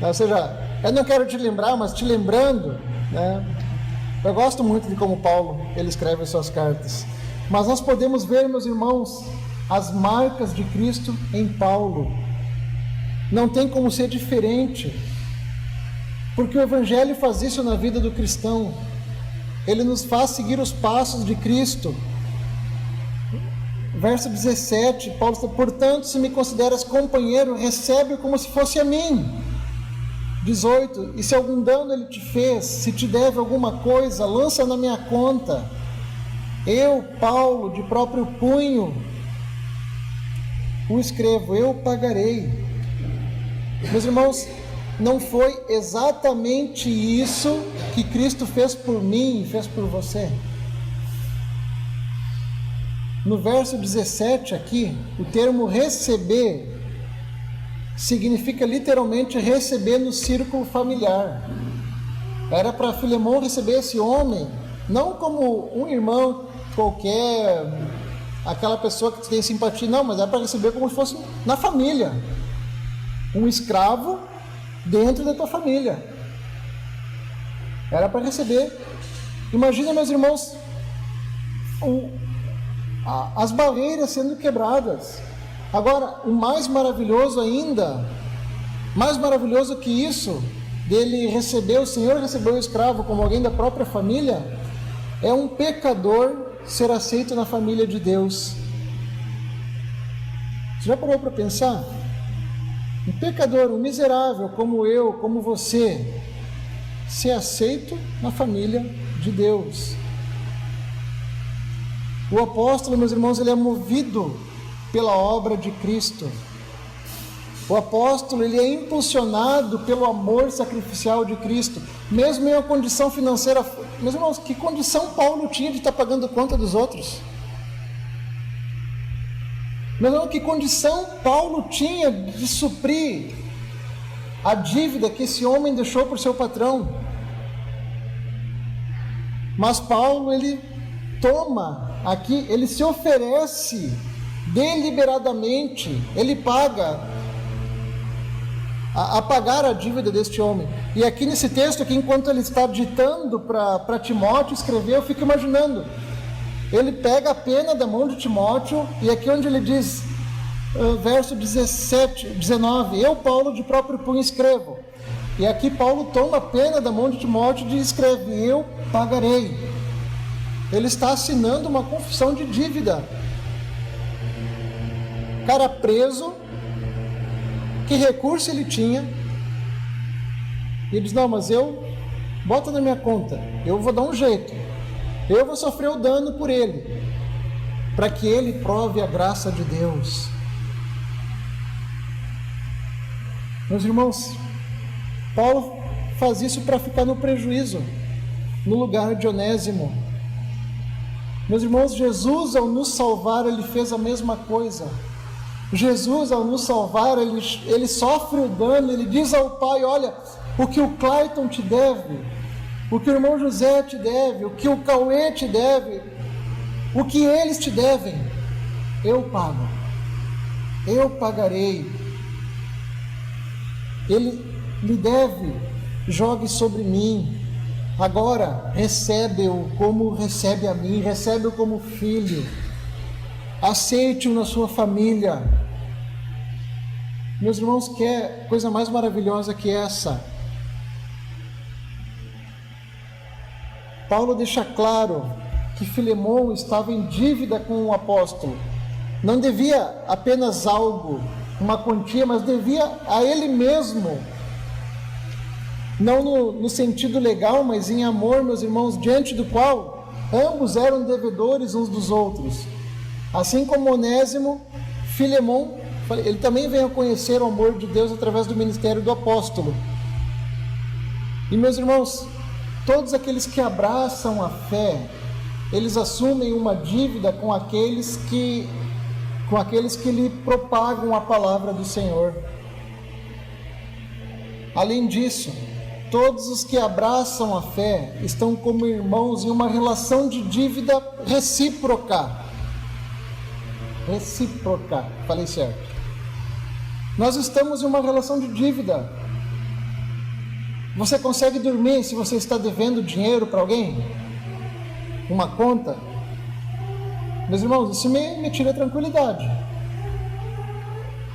Ou seja, eu não quero te lembrar, mas te lembrando, né? Eu gosto muito de como Paulo ele escreve as suas cartas. Mas nós podemos ver, meus irmãos, as marcas de Cristo em Paulo. Não tem como ser diferente, porque o Evangelho faz isso na vida do cristão. Ele nos faz seguir os passos de Cristo. Verso 17, Paulo está, portanto, se me consideras companheiro, recebe-o como se fosse a mim. 18, e se algum dano ele te fez, se te deve alguma coisa, lança na minha conta. Eu, Paulo, de próprio punho, o escrevo, eu pagarei. Meus irmãos, não foi exatamente isso que Cristo fez por mim e fez por você? No verso 17 aqui, o termo receber significa literalmente receber no círculo familiar. Era para Filemão receber esse homem, não como um irmão qualquer, aquela pessoa que tem simpatia, não, mas era para receber como se fosse na família. Um escravo dentro da tua família. Era para receber. Imagina, meus irmãos, as barreiras sendo quebradas. Agora, o mais maravilhoso ainda, mais maravilhoso que isso, dele receber, o Senhor recebeu o escravo como alguém da própria família, é um pecador ser aceito na família de Deus. Você já parou para pensar? Um pecador, um miserável como eu, como você, ser aceito na família de Deus. O apóstolo, meus irmãos, ele é movido pela obra de Cristo. O apóstolo, ele é impulsionado pelo amor sacrificial de Cristo, mesmo em uma condição financeira. Meus irmãos, que condição Paulo tinha de estar pagando conta dos outros? Meus irmãos, que condição Paulo tinha de suprir a dívida que esse homem deixou por seu patrão? Mas Paulo, ele toma aqui, ele se oferece deliberadamente, ele paga a pagar a dívida deste homem. E aqui nesse texto, aqui, enquanto ele está ditando para Timóteo escrever, eu fico imaginando, ele pega a pena da mão de Timóteo, e aqui onde ele diz, verso 19, eu, Paulo, de próprio punho escrevo. E aqui Paulo toma a pena da mão de Timóteo e escreve, eu pagarei. Ele está assinando uma confissão de dívida. Cara preso, que recurso ele tinha? E ele diz, não, mas bota na minha conta, eu vou dar um jeito, eu vou sofrer o dano por ele, para que ele prove a graça de Deus. Meus irmãos, Paulo faz isso para ficar no prejuízo, no lugar de Onésimo. Meus irmãos, Jesus, ao nos salvar, ele fez a mesma coisa. Jesus, ao nos salvar, ele sofre o dano, ele diz ao Pai, olha, o que o Clayton te deve, o que o irmão José te deve, o que o Cauê te deve, o que eles te devem, eu pago, eu pagarei. Ele lhe deve, jogue sobre mim. Agora, recebe-o como recebe a mim, recebe-o como filho. Aceite-o na sua família. Meus irmãos, que coisa mais maravilhosa que essa? Paulo deixa claro que Filemão estava em dívida com o apóstolo. Não devia apenas algo, uma quantia, mas devia a ele mesmo. Não no sentido legal, mas em amor, meus irmãos, diante do qual ambos eram devedores uns dos outros. Assim como Onésimo, Filemão, ele também veio a conhecer o amor de Deus através do ministério do apóstolo. E, meus irmãos, todos aqueles que abraçam a fé, eles assumem uma dívida com aqueles que lhe propagam a palavra do Senhor. Além disso, todos os que abraçam a fé estão como irmãos em uma relação de dívida recíproca. Recíproca, falei certo. Nós estamos em uma relação de dívida. Você consegue dormir se você está devendo dinheiro para alguém? Uma conta? Meus irmãos, isso me tira a tranquilidade.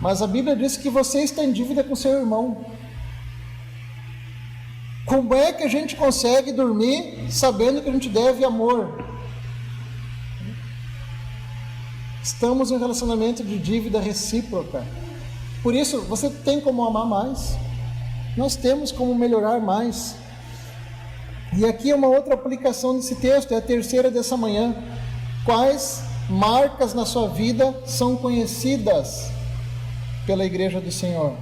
Mas a Bíblia diz que você está em dívida com seu irmão. Como é que a gente consegue dormir sabendo que a gente deve amor? Estamos em um relacionamento de dívida recíproca. Por isso, você tem como amar mais. Nós temos como melhorar mais. E aqui é uma outra aplicação desse texto, é a terceira dessa manhã. Quais marcas na sua vida são conhecidas pela Igreja do Senhor?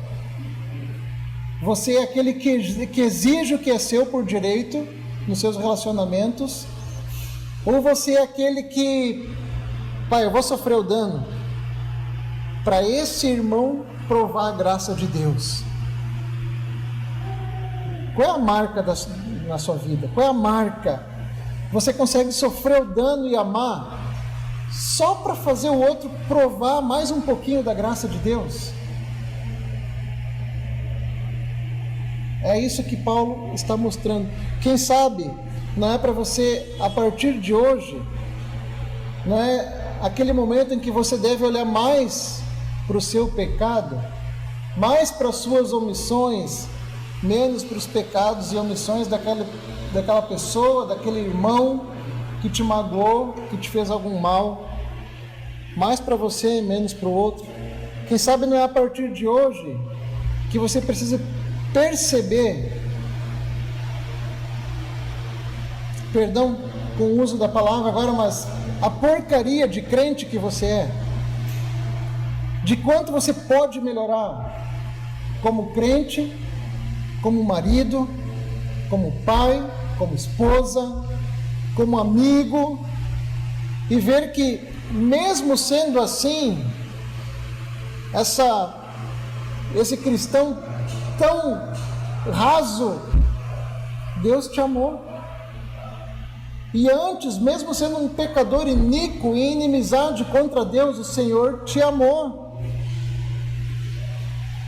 Você é aquele que exige o que é seu por direito nos seus relacionamentos? Ou você é aquele que, pai, eu vou sofrer o dano para esse irmão provar a graça de Deus? Qual é a marca na sua vida? Qual é a marca? Você consegue sofrer o dano e amar só para fazer o outro provar mais um pouquinho da graça de Deus? É isso que Paulo está mostrando. Quem sabe não é para você, a partir de hoje, não é aquele momento em que você deve olhar mais para o seu pecado, mais para as suas omissões, menos para os pecados e omissões daquela pessoa, daquele irmão que te magoou, que te fez algum mal, mais para você, menos para o outro. Quem sabe não é a partir de hoje que você precisa perceber, perdão com o uso da palavra agora, mas a porcaria de crente que você é, de quanto você pode melhorar como crente, como marido, como pai, como esposa, como amigo, e ver que mesmo sendo assim, esse cristão tão raso, Deus te amou. E antes, mesmo sendo um pecador iníquo e em inimizade contra Deus, o Senhor te amou.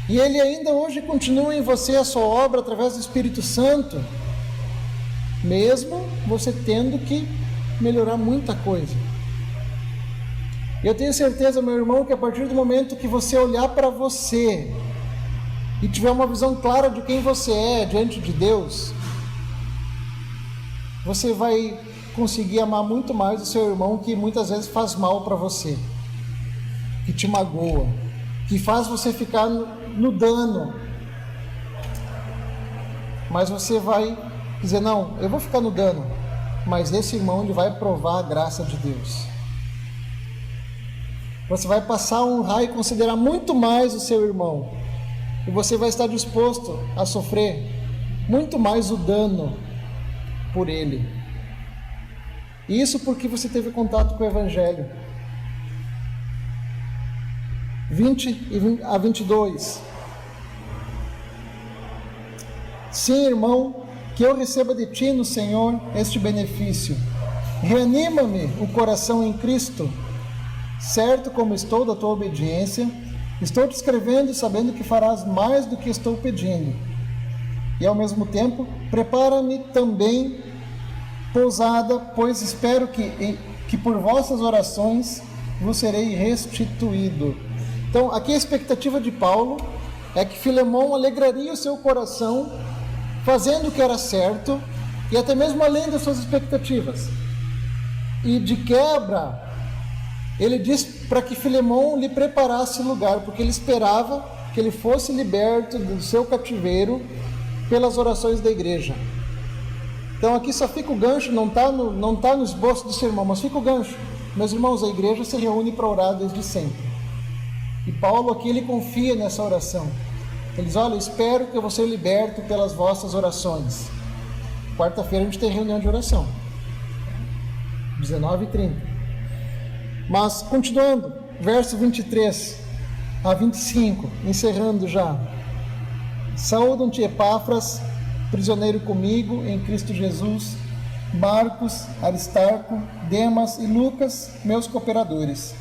E Ele ainda hoje continua em você a sua obra através do Espírito Santo, mesmo você tendo que melhorar muita coisa. Eu tenho certeza, meu irmão, que a partir do momento que você olhar para você e tiver uma visão clara de quem você é diante de Deus, você vai conseguir amar muito mais o seu irmão que muitas vezes faz mal para você, que te magoa, que faz você ficar no dano. Mas você vai dizer, não, eu vou ficar no dano, mas esse irmão ele vai provar a graça de Deus. Você vai passar a honrar e considerar muito mais o seu irmão, e você vai estar disposto a sofrer muito mais o dano por ele. Isso porque você teve contato com o Evangelho. 20 a 22. Sim, irmão, que eu receba de ti no Senhor este benefício. Reanima-me o coração em Cristo, certo como estou da tua obediência. Estou te escrevendo sabendo que farás mais do que estou pedindo. E ao mesmo tempo, prepara-me também pousada, pois espero que por vossas orações vos serei restituído. Então, aqui a expectativa de Paulo é que Filemão alegraria o seu coração, fazendo o que era certo, e até mesmo além das suas expectativas. E de quebra, ele diz para que Filemão lhe preparasse lugar, porque ele esperava que ele fosse liberto do seu cativeiro pelas orações da igreja. Então aqui só fica o gancho, não está no esboço do sermão, mas fica o gancho. Meus irmãos, a igreja se reúne para orar desde sempre. E Paulo aqui, ele confia nessa oração. Ele diz, olha, espero que eu vou ser liberto pelas vossas orações. Quarta-feira a gente tem reunião de oração, 19h30. Mas, continuando, verso 23 a 25, encerrando já. Saúdam-te, Epáfras, prisioneiro comigo em Cristo Jesus, Marcos, Aristarco, Demas e Lucas, meus cooperadores.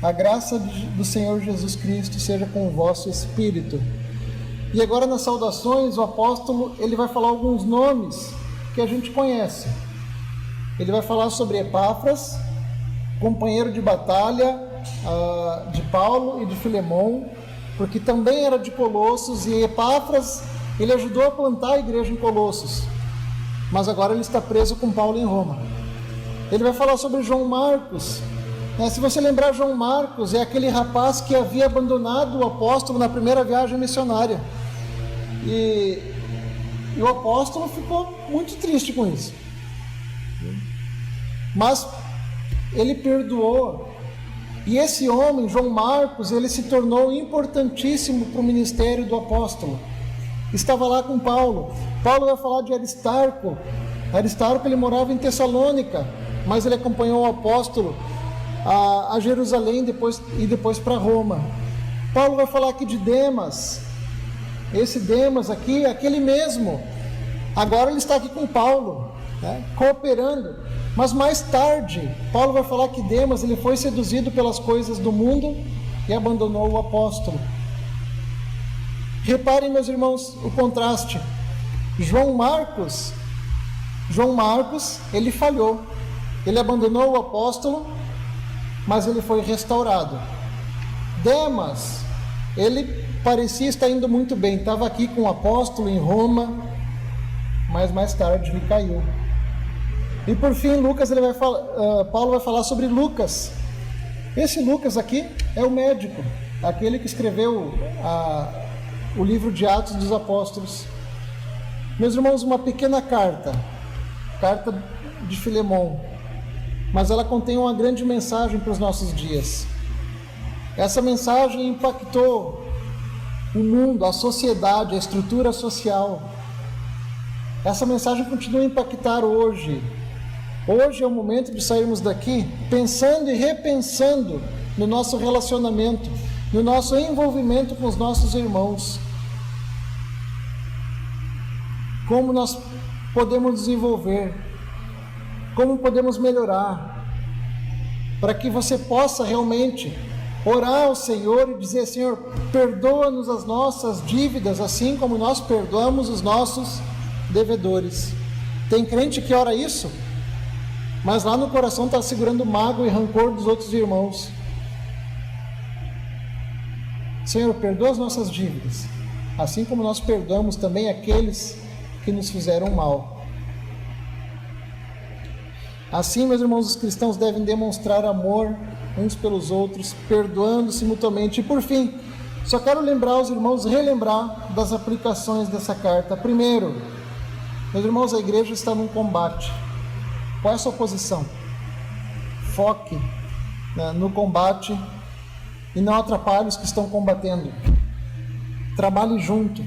A graça do Senhor Jesus Cristo seja com o vosso espírito. E agora nas saudações, o apóstolo, ele vai falar alguns nomes que a gente conhece. Ele vai falar sobre Epáfras, companheiro de batalha de Paulo e de Filemão, porque também era de Colossos, e Epáfras, ele ajudou a plantar a igreja em Colossos, mas agora ele está preso com Paulo em Roma. Ele vai falar sobre João Marcos. Se você lembrar, João Marcos é aquele rapaz que havia abandonado o apóstolo na primeira viagem missionária. E o apóstolo ficou muito triste com isso. Mas ele perdoou. E esse homem, João Marcos, ele se tornou importantíssimo para o ministério do apóstolo. Estava lá com Paulo. Paulo vai falar de Aristarco. Aristarco, ele morava em Tessalônica, mas ele acompanhou o apóstolo a Jerusalém e depois para Roma. Paulo vai falar aqui de Demas. Esse Demas aqui, aquele mesmo, agora ele está aqui com Paulo, cooperando. Mas mais tarde, Paulo vai falar que Demas, ele foi seduzido pelas coisas do mundo e abandonou o apóstolo. Reparem, meus irmãos, o contraste. João Marcos, ele falhou. Ele abandonou o apóstolo, mas ele foi restaurado. Demas, ele parecia estar indo muito bem, estava aqui com o apóstolo em Roma, mas mais tarde ele caiu. E por fim, Paulo vai falar sobre Lucas. Esse Lucas aqui é o médico, aquele que escreveu o livro de Atos dos Apóstolos. Meus irmãos, uma pequena carta de Filemão, mas ela contém uma grande mensagem para os nossos dias. Essa mensagem impactou o mundo, a sociedade, a estrutura social. Essa mensagem continua a impactar hoje. Hoje é o momento de sairmos daqui pensando e repensando no nosso relacionamento, no nosso envolvimento com os nossos irmãos. Como nós podemos desenvolver, como podemos melhorar, para que você possa realmente orar ao Senhor e dizer: Senhor, perdoa-nos as nossas dívidas, assim como nós perdoamos os nossos devedores. Tem crente que ora isso, mas lá no coração está segurando mágoa e rancor dos outros irmãos. Senhor, perdoa as nossas dívidas, assim como nós perdoamos também aqueles que nos fizeram mal. Assim, meus irmãos, os cristãos devem demonstrar amor uns pelos outros, perdoando-se mutuamente. E por fim, só quero lembrar os irmãos, relembrar das aplicações dessa carta. Primeiro, meus irmãos, a igreja está num combate. Qual é a sua posição? Foque no combate e não atrapalhe os que estão combatendo. Trabalhe junto.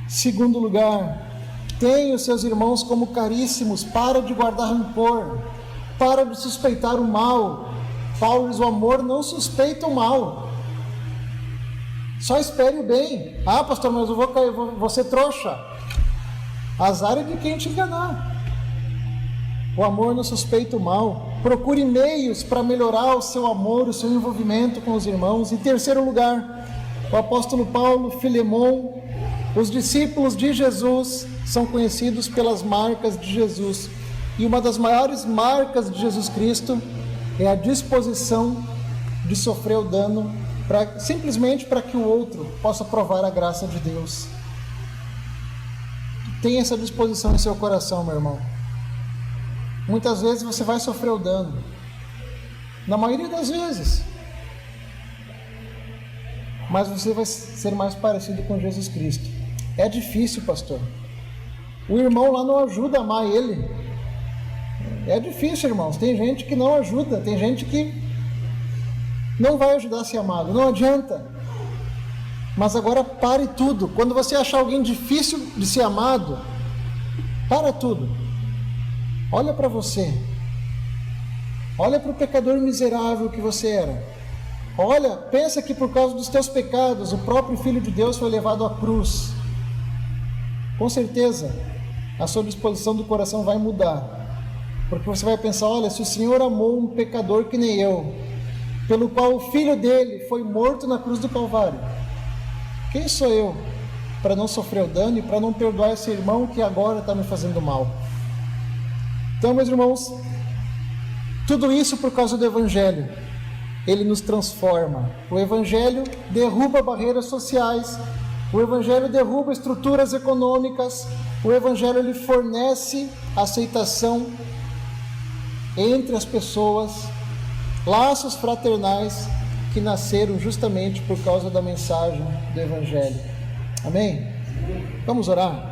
Segundo lugar, tenha os seus irmãos como caríssimos. Para de guardar rancor. Para de suspeitar o mal. Paulo diz: o amor não suspeita o mal. Só espere o bem. Ah, pastor, mas eu vou ser trouxa. Azar é de quem te enganar. O amor não suspeita o mal. Procure meios para melhorar o seu amor, o seu envolvimento com os irmãos. Em terceiro lugar, o apóstolo Paulo, Filemão, os discípulos de Jesus são conhecidos pelas marcas de Jesus. E uma das maiores marcas de Jesus Cristo é a disposição de sofrer o dano simplesmente para que o outro possa provar a graça de Deus. Tenha essa disposição em seu coração, meu irmão. Muitas vezes você vai sofrer o dano, na maioria das vezes, mas você vai ser mais parecido com Jesus Cristo. É difícil, pastor. O irmão lá não ajuda a amar ele. É difícil, irmãos. Tem gente que não ajuda, tem gente que não vai ajudar a ser amado, não adianta. Mas agora pare tudo. Quando você achar alguém difícil de ser amado, para tudo. Olha para você. Olha para o pecador miserável que você era. Olha, pensa que por causa dos teus pecados, o próprio Filho de Deus foi levado à cruz. Com certeza, a sua disposição do coração vai mudar. Porque você vai pensar, olha, se o Senhor amou um pecador que nem eu, pelo qual o Filho dele foi morto na cruz do Calvário, quem sou eu para não sofrer o dano e para não perdoar esse irmão que agora está me fazendo mal? Então, meus irmãos, tudo isso por causa do Evangelho. Ele nos transforma. O Evangelho derruba barreiras sociais. O Evangelho derruba estruturas econômicas. O Evangelho ele fornece aceitação entre as pessoas, laços fraternais que nasceram justamente por causa da mensagem do Evangelho. Amém? Vamos orar?